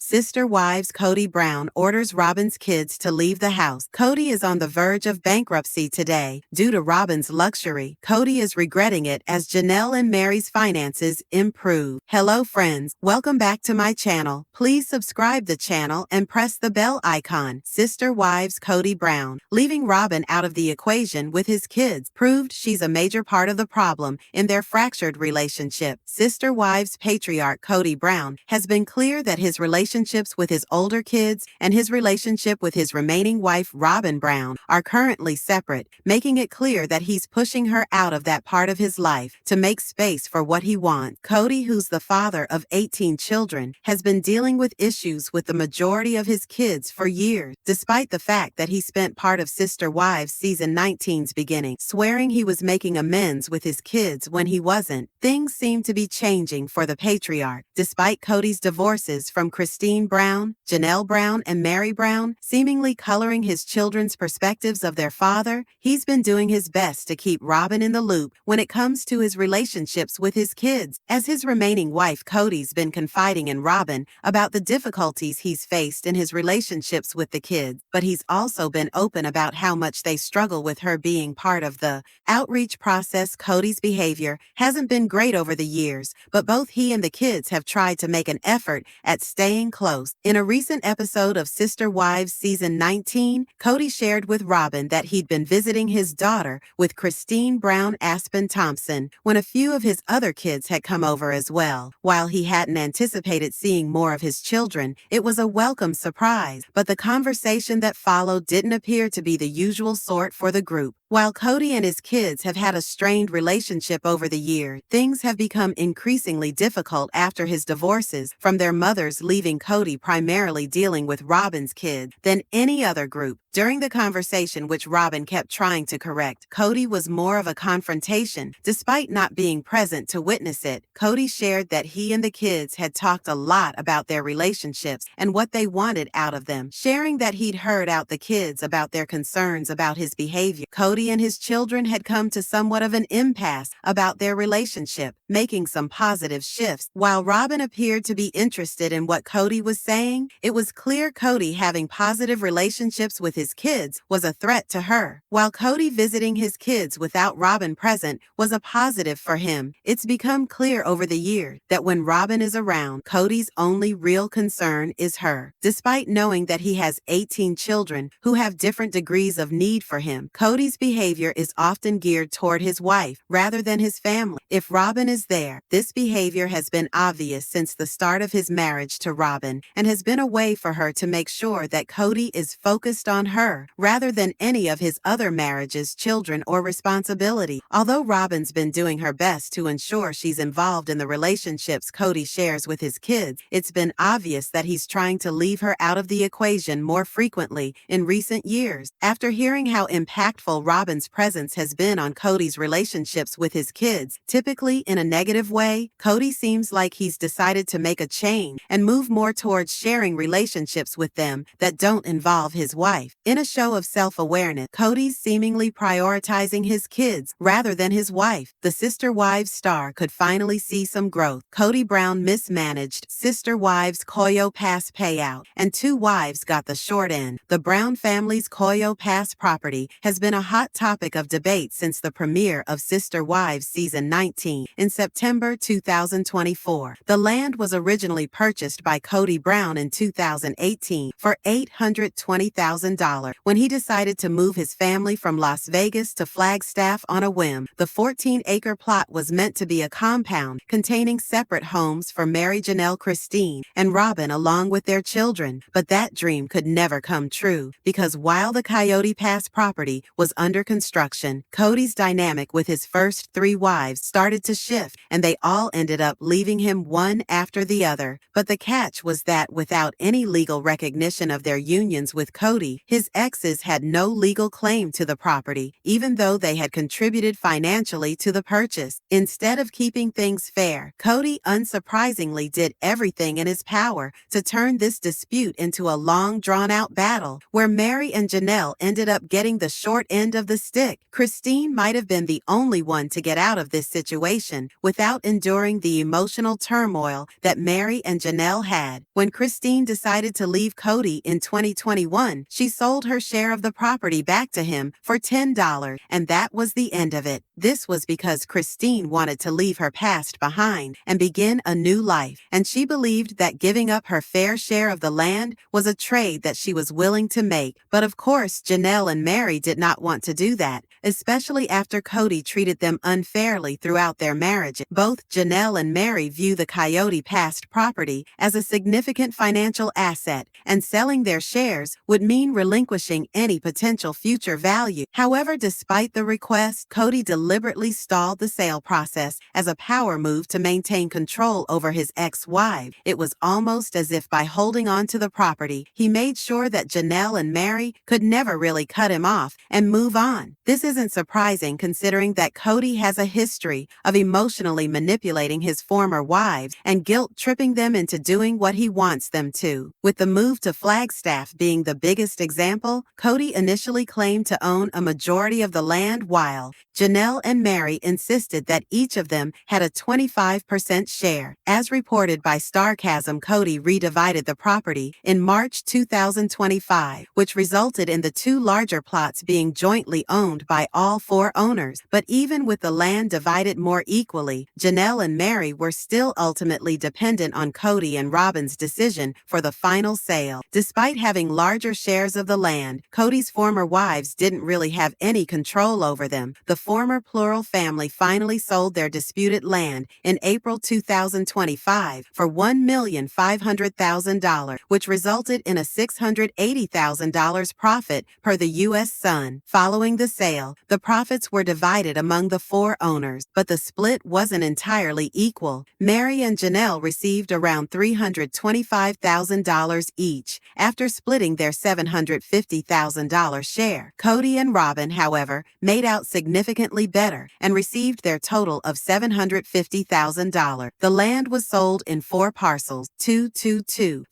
Sister wives Kody Brown orders Robyn's kids to leave the house. Kody is on the verge of bankruptcy today. Due to Robyn's luxury, Kody is regretting it as Janelle and Mary's finances improve. Hello friends, welcome back to my channel. Please subscribe the channel and press the bell icon. Sister wives Kody Brown, leaving Robyn out of the equation with his kids, proved she's a major part of the problem in their fractured relationship. Sister wives patriarch Kody Brown has been clear that his relationships with his older kids and his relationship with his remaining wife Robyn Brown are currently separate, making it clear that he's pushing her out of that part of his life to make space for what he wants. Kody, who's the father of 18 children, has been dealing with issues with the majority of his kids for years, despite the fact that he spent part of Sister Wives season 19's beginning swearing he was making amends with his kids when he wasn't. Things seem to be changing for the patriarch. Despite Kody's divorces from Christine Brown, Janelle Brown, and Mary Brown, seemingly coloring his children's perspectives of their father, he's been doing his best to keep Robyn in the loop when it comes to his relationships with his kids. As his remaining wife, Kody's been confiding in Robyn about the difficulties he's faced in his relationships with the kids, but he's also been open about how much they struggle with her being part of the outreach process. Kody's behavior hasn't been great over the years, but both he and the kids have tried to make an effort at staying close. In a recent episode of Sister Wives season 19, Kody shared with Robyn that he'd been visiting his daughter with Christine Brown Aspen Thompson when a few of his other kids had come over as well. While he hadn't anticipated seeing more of his children, it was a welcome surprise, but the conversation that followed didn't appear to be the usual sort for the group. While Kody and his kids have had a strained relationship over the years, things have become increasingly difficult after his divorces, from their mothers leaving Kody primarily dealing with Robyn's kids than any other group. During the conversation, which Robyn kept trying to correct, Kody was more of a confrontation. Despite not being present to witness it, Kody shared that he and the kids had talked a lot about their relationships and what they wanted out of them, sharing that he'd heard out the kids about their concerns about his behavior. Kody and his children had come to somewhat of an impasse about their relationship, making some positive shifts. While Robyn appeared to be interested in what Kody was saying, it was clear Kody having positive relationships with his kids was a threat to her. While Kody visiting his kids without Robyn present was a positive for him, it's become clear over the years that when Robyn is around, Kody's only real concern is her. Despite knowing that he has 18 children who have different degrees of need for him, Kody's behavior is often geared toward his wife rather than his family. If Robyn is there, this behavior has been obvious since the start of his marriage to Robyn and has been a way for her to make sure that Kody is focused on her rather than any of his other marriages, children, or responsibility. Although Robyn's been doing her best to ensure she's involved in the relationships Kody shares with his kids, it's been obvious that he's trying to leave her out of the equation more frequently in recent years. After hearing how impactful Robyn's presence has been on Kody's relationships with his kids, typically in a negative way, Kody seems like he's decided to make a change and move more towards sharing relationships with them that don't involve his wife. In a show of self-awareness, Kody's seemingly prioritizing his kids rather than his wife. The Sister Wives star could finally see some growth. Kody Brown mismanaged Sister Wives' Coyote Pass payout, and two wives got the short end. The Brown family's Coyote Pass property has been a hot topic of debate since the premiere of Sister Wives season 19 in September 2024. The land was originally purchased by Kody Brown in 2018 for $820,000 when he decided to move his family from Las Vegas to Flagstaff on a whim. The 14-acre plot was meant to be a compound containing separate homes for Mary, Janelle, Christine, and Robyn along with their children, but that dream could never come true because while the Coyote Pass property was under construction, Kody's dynamic with his first three wives started to shift, and they all ended up leaving him one after the other. But the catch was that without any legal recognition of their unions with Kody, his exes had no legal claim to the property, even though they had contributed financially to the purchase. Instead of keeping things fair, Kody unsurprisingly did everything in his power to turn this dispute into a long, drawn-out battle, where Mary and Janelle ended up getting the short end of the stick. Christine might have been the only one to get out of this situation without enduring the emotional turmoil that Mary and Janelle had. When Christine decided to leave Kody in 2021, she sold her share of the property back to him for $10, and that was the end of it. This was because Christine wanted to leave her past behind and begin a new life, and she believed that giving up her fair share of the land was a trade that she was willing to make. But of course, Janelle and Mary did not want to do that, especially after Kody treated them unfairly throughout their marriage. Both Janelle and Mary view the Coyote Pass property as a significant financial asset, and selling their shares would mean relinquishing any potential future value. However, despite the request, Kody deliberately stalled the sale process as a power move to maintain control over his ex-wife. It was almost as if by holding on to the property, he made sure that Janelle and Mary could never really cut him off and move on. This isn't surprising considering that Kody has a history of emotionally manipulating his former wives and guilt-tripping them into doing what he wants them to. With the move to Flagstaff being the biggest example, Kody initially claimed to own a majority of the land while Janelle and Mary insisted that each of them had a 25% share. As reported by Starcasm, Kody redivided the property in March 2025, which resulted in the two larger plots being jointly owned by all four owners. But even with the land divided more equally, Janelle and Mary were still ultimately dependent on Kody and Robyn's decision for the final sale. Despite having larger shares of the land, Kody's former wives didn't really have any control over them. The former plural family finally sold their disputed land in April 2025 for $1,500,000, which resulted in a $680,000 profit per the U.S. Sun. Following the sale, the profits were divided among the four owners, but the split wasn't entirely equal. Mary and Janelle received around $325,000 each after splitting their $750,000 share. Kody and Robyn, however, made out significantly better and received their total of $750,000. The land was sold in four parcels, 42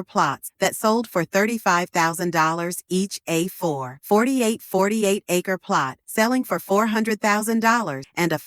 plots that sold for $35,000 each, a 48 plot selling for $400,000 and a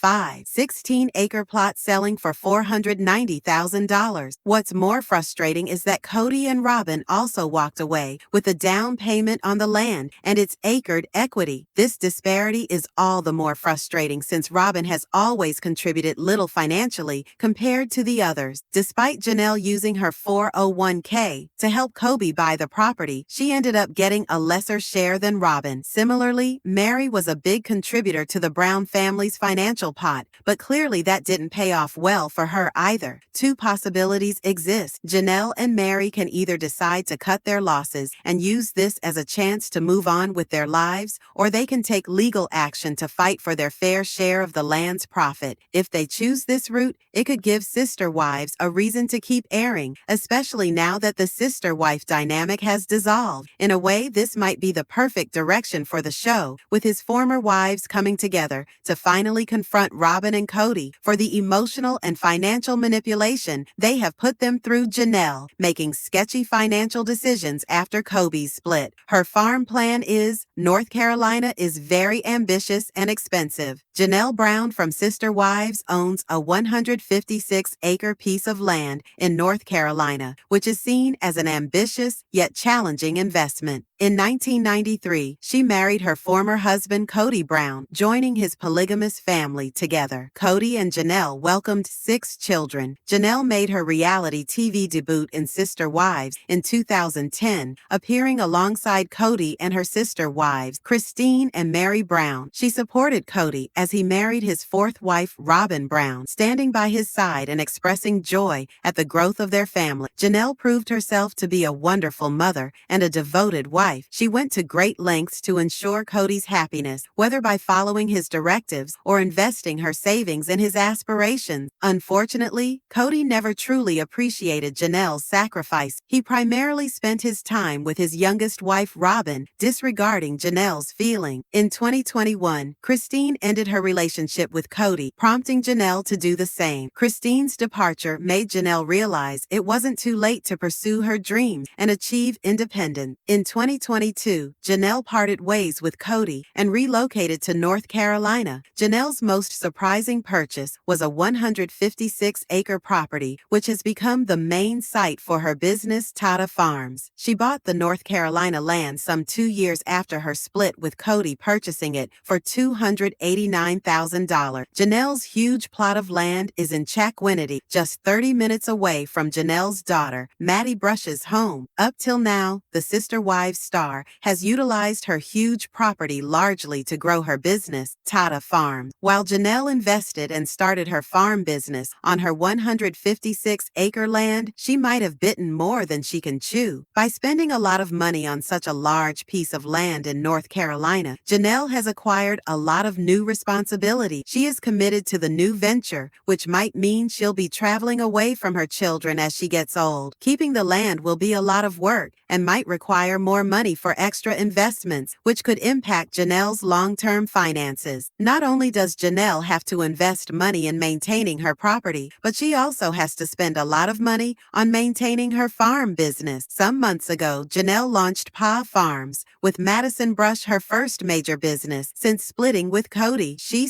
16 plot selling for $490,000. What's more frustrating is that Kody and Robyn also walked away with a down payment on the land and its acred equity. This disparity is all the more frustrating since Robyn has always contributed little financially compared to the others. Despite Janelle using her 401k to help Kody buy the property, she ended up getting a lesser share than Robyn. Similarly, Mary was a big contributor to the Brown family's financial pot, but clearly that didn't pay off well for her either. Two possibilities exist. Janelle and Mary can either decide to cut their losses and use this as a chance to move on with their lives, or they can take legal action to fight for their fair share of the land's profit. If they choose this route, it could give sister wives a reason to keep airing, especially now that the sister-wife dynamic has dissolved. In a way, this might be the perfect direction for the show, with his former wives coming together to finally confront Robyn and Kody for the emotional and financial manipulation they have put them through. Janelle, making sketchy financial decisions after Kody's split. Her farm plan is North Carolina is very ambitious and expensive. Janelle Brown from Sister Wives owns a 156-acre piece of land in North Carolina, which is seen as an ambitious yet challenging investment. In 1993, she married her former husband Kody Brown, joining his polygamous family together. Kody and Janelle welcomed 6 children. Janelle made her reality TV debut in Sister Wives in 2010, appearing alongside Kody and her sister wives, Christine and Mary Brown. She supported Kody as he married his 4th wife, Robyn Brown, standing by his side and expressing joy at the growth of their family. Janelle proved herself to be a wonderful mother and a devoted wife. She went to great lengths to ensure Kody's happiness, whether by following his directives or investing her savings in his aspirations. Unfortunately, Kody never truly appreciated Janelle's sacrifice. He primarily spent his time with his youngest wife, Robyn, disregarding Janelle's feeling. In 2021, Christine ended her relationship with Kody, prompting Janelle to do the same. Christine's departure made Janelle realize it wasn't too late to pursue her dreams and achieve independence. In 2022, Janelle parted ways with Kody and relocated to North Carolina. Janelle's most surprising purchase was a 156-acre property, which has become the main site for her business, Tata Farms. She bought the North Carolina land some 2 years after her split with Kody, purchasing it for $289,000. Janelle's huge plot of land is in Chakwinity, just 30 minutes away from Janelle's daughter, Maddie Brush's home. Up till now, the Sister Wives star has utilized her huge property largely to grow her business, Tata Farms. While Janelle invested and started her farm business on her 156-acre land, she might have bitten more than she can chew. By spending a lot of money on such a large piece of land in North Carolina, Janelle has acquired a lot of new responsibility. She is committed to the new venture, which might mean she'll be traveling away from her children as she gets old. Keeping the land will be a lot of work and might require more money for extra investments, which could impact Janelle's long-term finances. Not only does Janelle have to invest money in maintaining her property, but she also has to spend a lot of money on maintaining her farm business. Some months ago, Janelle launched Pa Farms, with Madison Brush her first major business since splitting with Kody. She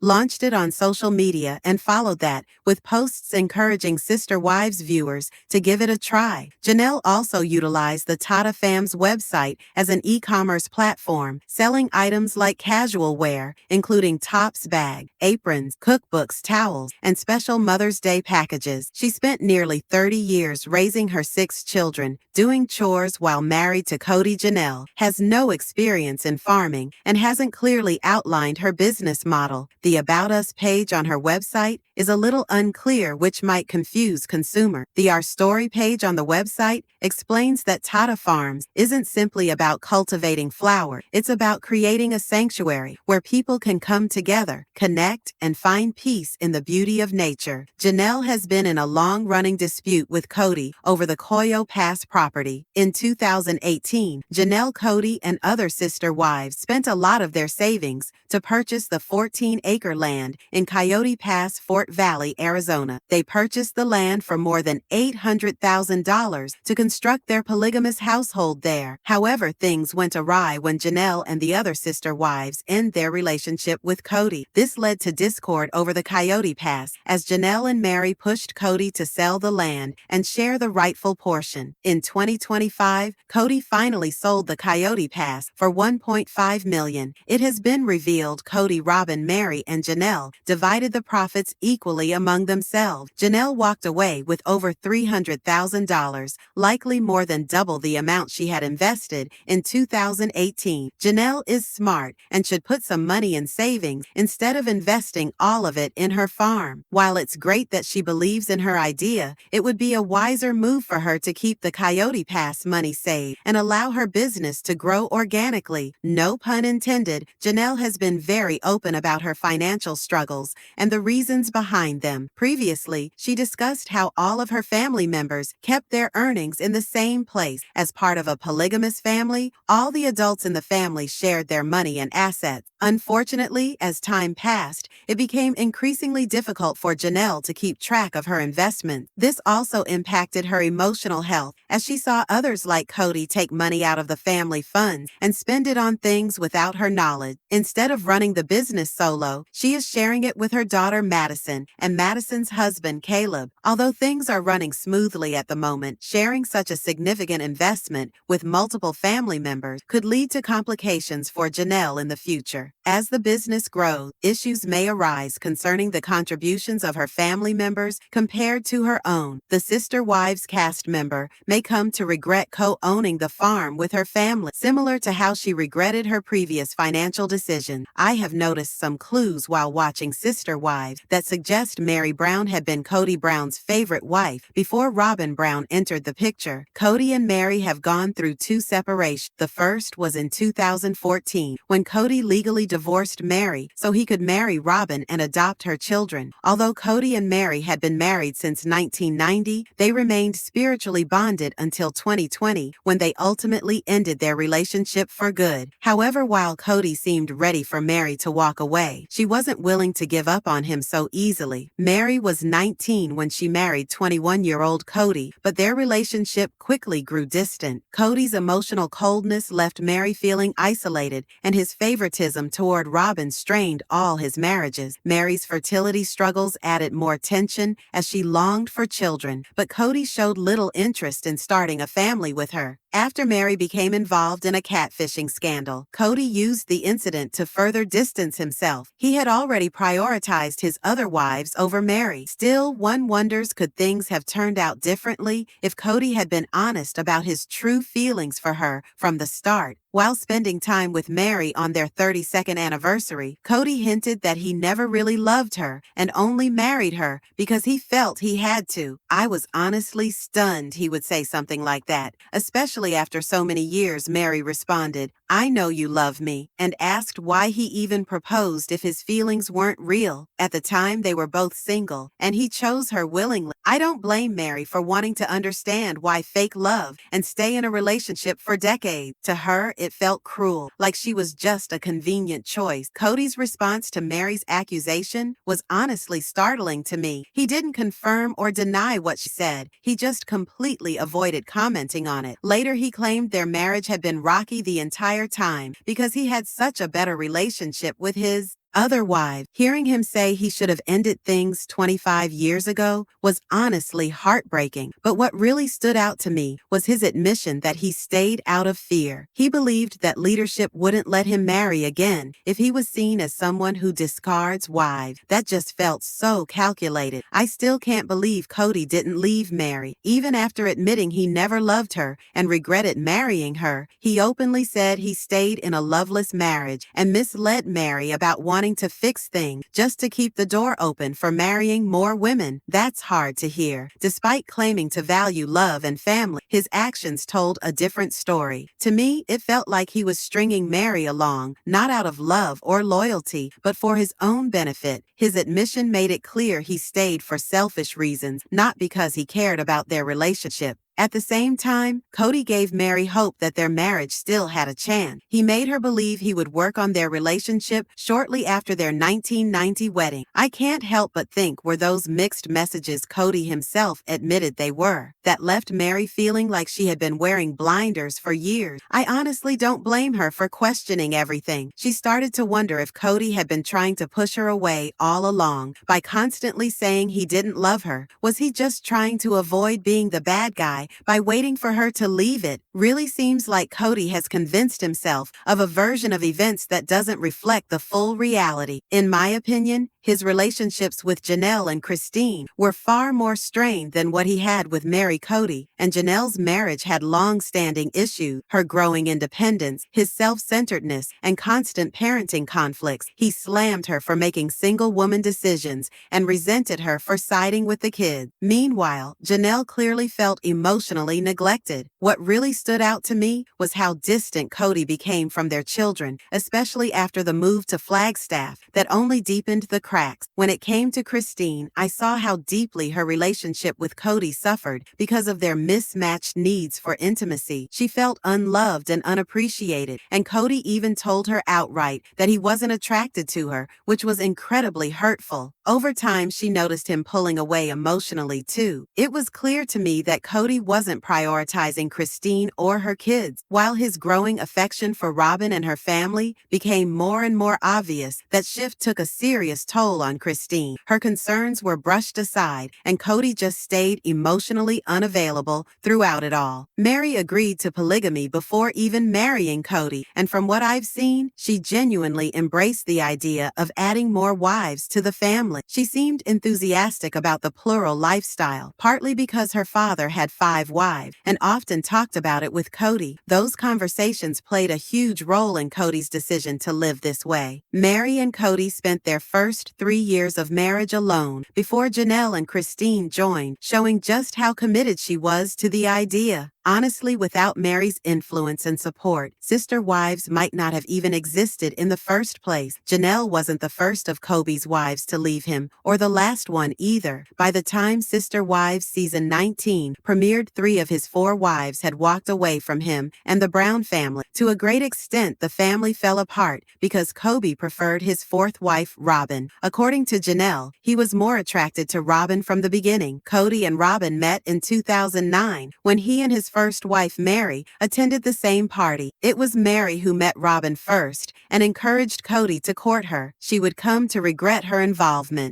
launched it on social media and followed that with posts encouraging Sister Wives viewers to give it a try. Janelle also utilized the Tata Fam's website as an e-commerce platform, selling items like casual wear, including tops, bags, aprons, cookbooks, towels, and special Mother's Day packages. She spent nearly 30 years raising her 6 children, doing chores while married to Kody. Janelle has no experience in farming and hasn't clearly outlined her business model. The About Us page on her website is a little unclear, which might confuse consumers. The Our Story page on the website explains that Tata Farms isn't simply about cultivating flower, it's about creating a sanctuary where people can come together, connect, and find peace in the beauty of nature. Janelle has been in a long-running dispute with Kody over the Coyote Pass property. In 2018, Janelle, Kody, and other sister wives spent a lot of their savings to purchase the 14-acre land in Coyote Pass, Fort Valley, Arizona. They purchased the land for more than $800,000 to construct their polygamous household there. However, things went awry when Janelle and the other sister wives ended their relationship with Kody. This led to discord over the Coyote Pass, as Janelle and Mary pushed Kody to sell the land and share the rightful portion. In 2025, Kody finally sold the Coyote Pass for $1.5 million. It has been revealed Kody, Robyn, Mary, and Janelle divided the profits equally among themselves. Janelle walked away with over $300,000, likely more than double the amount she had invested in 2018. Janelle is smart and should put some money in savings instead of investing all of it in her farm. While it's great that she believes in her idea, it would be a wiser move for her to keep the Coyote Pass money saved and allow her business to grow organically. No pun intended. Janelle has been very open about her financial struggles and the reasons behind them. Previously, she discussed how all of her family members kept their earnings in the same place. As part of a polygamous family, all the adults in the family shared their money and assets. Unfortunately, as time passed, it became increasingly difficult for Janelle to keep track of her investments. This also impacted her emotional health, as she saw others like Kody take money out of the family funds and spend it on things without her knowledge. Instead of running the business solo, she is sharing it with her daughter Madison and Madison's husband Caleb. Although things are running smoothly at the moment, sharing such a significant investment with multiple family members could lead to complications for Janelle in the future. As the business grows, issues may arise concerning the contributions of her family members compared to her own. The Sister Wives cast member may come to regret co-owning the farm with her family, similar to how she regretted her previous financial decision. I have noticed some clues while watching Sister Wives that suggest suggest Mary Brown had been Kody Brown's favorite wife before Robyn Brown entered the picture. Kody and Mary have gone through 2 separations. The first was in 2014, when Kody legally divorced Mary so he could marry Robyn and adopt her children. Although Kody and Mary had been married since 1990, they remained spiritually bonded until 2020, when they ultimately ended their relationship for good. However, while Kody seemed ready for Mary to walk away, she wasn't willing to give up on him so easily. Mary was 19 when she married 21-year-old Kody, but their relationship quickly grew distant. Kody's emotional coldness left Mary feeling isolated, and his favoritism toward Robyn strained all his marriages. Mary's fertility struggles added more tension as she longed for children, but Kody showed little interest in starting a family with her. After Mary became involved in a catfishing scandal, Kody used the incident to further distance himself. He had already prioritized his other wives over Mary. Still, one wonders, could things have turned out differently if Kody had been honest about his true feelings for her from the start? While spending time with Mary on their 32nd anniversary, Kody hinted that he never really loved her and only married her because he felt he had to. "I was honestly stunned," he would say something like that. Especially after so many years, Mary responded, "I know you love me," and asked why he even proposed if his feelings weren't real. At the time, they were both single, and he chose her willingly. I don't blame Mary for wanting to understand why fake love and stay in a relationship for decades. To her, it felt cruel, like she was just a convenient choice. Kody's response to Mary's accusation was honestly startling to me. He didn't confirm or deny what she said. He just completely avoided commenting on it. Later, he claimed their marriage had been rocky the entire time because he had such a better relationship with his other wives. Hearing him say he should have ended things 25 years ago was honestly heartbreaking. But what really stood out to me was his admission that he stayed out of fear. He believed that leadership wouldn't let him marry again if he was seen as someone who discards wives. That just felt so calculated. I still can't believe Kody didn't leave Mary. Even after admitting he never loved her and regretted marrying her, he openly said he stayed in a loveless marriage and misled Mary about wanting to fix things just to keep the door open for marrying more women. That's hard to hear. Despite claiming to value love and family, his actions told a different story. To me, it felt like he was stringing Mary along, not out of love or loyalty, but for his own benefit. His admission made it clear he stayed for selfish reasons, not because he cared about their relationship. At the same time, Kody gave Mary hope that their marriage still had a chance. He made her believe he would work on their relationship shortly after their 1990 wedding. I can't help but think were those mixed messages Kody himself admitted they were, that left Mary feeling like she had been wearing blinders for years. I honestly don't blame her for questioning everything. She started to wonder if Kody had been trying to push her away all along by constantly saying he didn't love her. Was he just trying to avoid being the bad guy by waiting for her to leave? It really seems like Kody has convinced himself of a version of events that doesn't reflect the full reality. In my opinion, his relationships with Janelle and Christine were far more strained than what he had with Mary Kody, and Janelle's marriage had long-standing issues: her growing independence, his self-centeredness, and constant parenting conflicts. He slammed her for making single-woman decisions and resented her for siding with the kids. Meanwhile, Janelle clearly felt emotionally neglected. What really stood out to me was how distant Kody became from their children, especially after the move to Flagstaff that only deepened the cracks. When it came to Christine, I saw how deeply her relationship with Kody suffered because of their mismatched needs for intimacy. She felt unloved and unappreciated, and Kody even told her outright that he wasn't attracted to her, which was incredibly hurtful. Over time, she noticed him pulling away emotionally too. It was clear to me that Kody wasn't prioritizing Christine or her kids. While his growing affection for Robyn and her family became more and more obvious, that shift took a serious toll on Christine. Her concerns were brushed aside, and Kody just stayed emotionally unavailable throughout it all. Mary agreed to polygamy before even marrying Kody, and from what I've seen, she genuinely embraced the idea of adding more wives to the family. She seemed enthusiastic about the plural lifestyle, partly because her father had 5 wives, and often talked about it with Kody. Those conversations played a huge role in Kody's decision to live this way. Mary and Kody spent their first first 3 years of marriage alone before Janelle and Christine joined, showing just how committed she was to the idea. Honestly, without Mary's influence and support, sister wives might not have even existed in the first place. Janelle wasn't the first of Kobe's wives to leave him, or the last one either. By the time Sister Wives season 19 premiered, 3 of his 4 wives had walked away from him and the Brown family. To a great extent, the family fell apart because Kobe preferred his 4th wife, Robyn. According to Janelle, he was more attracted to Robyn from the beginning. Kody and Robyn met in 2009 when he and his first wife, Mary, attended the same party. It was Mary who met Robyn first and encouraged Kody to court her. She would come to regret her involvement.